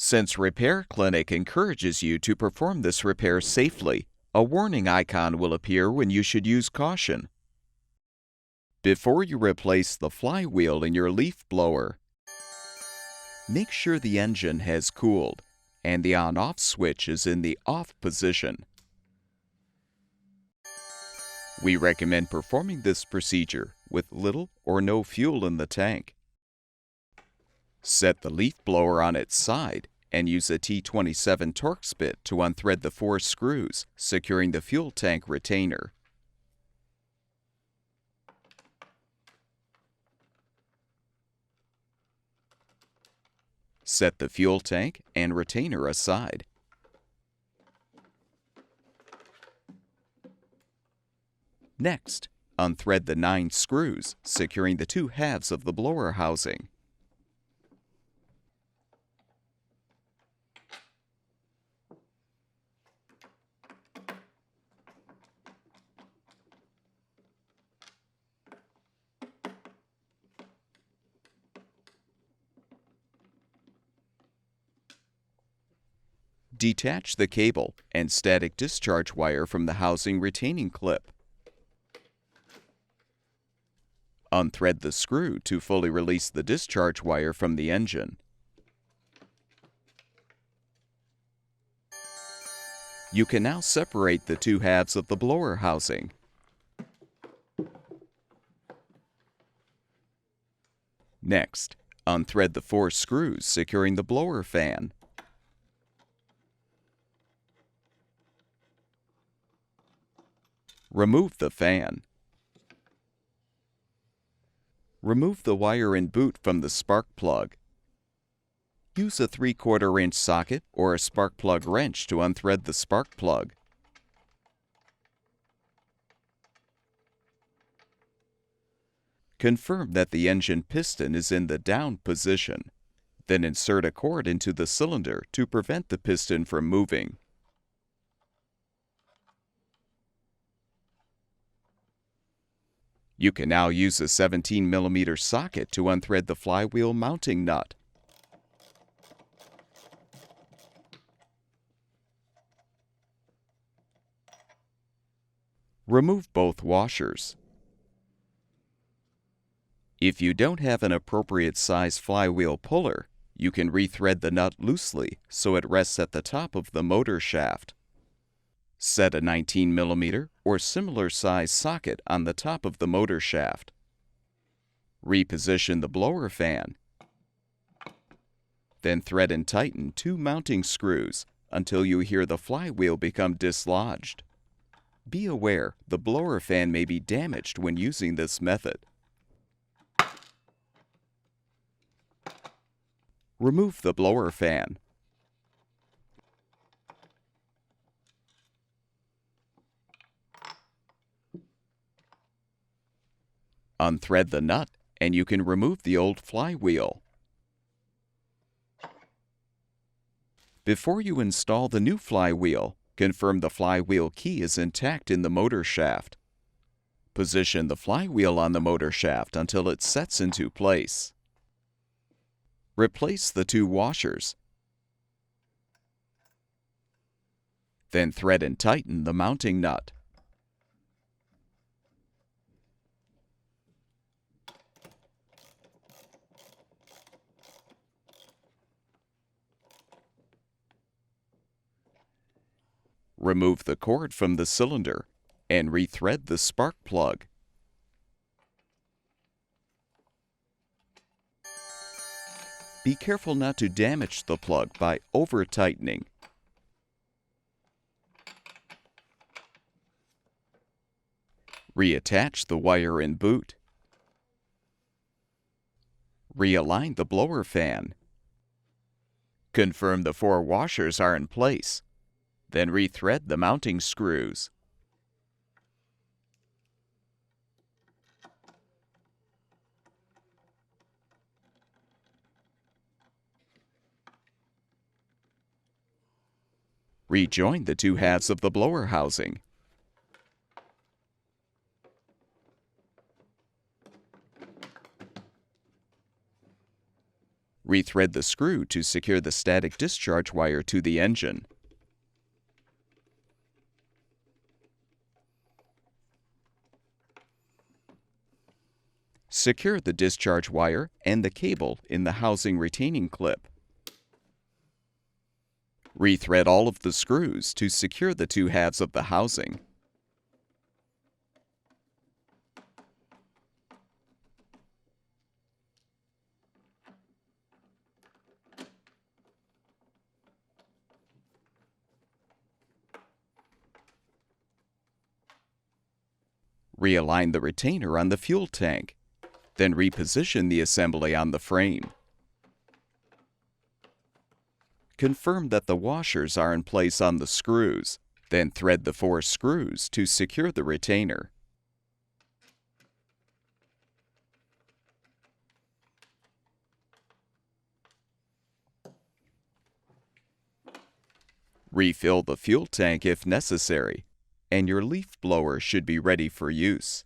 Since Repair Clinic encourages you to perform this repair safely, a warning icon will appear when you should use caution. Before you replace the flywheel in your leaf blower, make sure the engine has cooled and the on-off switch is in the off position. We recommend performing this procedure with little or no fuel in the tank. Set the leaf blower on its side and use a T27 Torx bit to unthread the 4 screws securing the fuel tank retainer. Set the fuel tank and retainer aside. Next, unthread the 9 screws securing the 2 halves of the blower housing. Detach the cable and static discharge wire from the housing retaining clip. Unthread the screw to fully release the discharge wire from the engine. You can now separate the 2 halves of the blower housing. Next, unthread the 4 screws securing the blower fan. Remove the fan. Remove the wire and boot from the spark plug. Use a 3/4 inch socket or a spark plug wrench to unthread the spark plug. Confirm that the engine piston is in the down position. Then insert a cord into the cylinder to prevent the piston from moving. You can now use a 17mm socket to unthread the flywheel mounting nut. Remove both washers. If you don't have an appropriate size flywheel puller, you can rethread the nut loosely so it rests at the top of the motor shaft. Set a 19mm or similar size socket on the top of the motor shaft. Reposition the blower fan. Then thread and tighten 2 mounting screws until you hear the flywheel become dislodged. Be aware the blower fan may be damaged when using this method. Remove the blower fan. Unthread the nut and you can remove the old flywheel. Before you install the new flywheel, confirm the flywheel key is intact in the motor shaft. Position the flywheel on the motor shaft until it sets into place. Replace the 2 washers. Then thread and tighten the mounting nut. Remove the cord from the cylinder and rethread the spark plug. Be careful not to damage the plug by over-tightening. Reattach the wire and boot. Realign the blower fan. Confirm the 4 washers are in place. Then rethread the mounting screws. Rejoin the 2 halves of the blower housing. Rethread the screw to secure the static discharge wire to the engine. Secure the discharge wire and the cable in the housing retaining clip. Rethread all of the screws to secure the two halves of the housing. Realign the retainer on the fuel tank. Then reposition the assembly on the frame. Confirm that the washers are in place on the screws. Then thread the 4 screws to secure the retainer. Refill the fuel tank if necessary, and your leaf blower should be ready for use.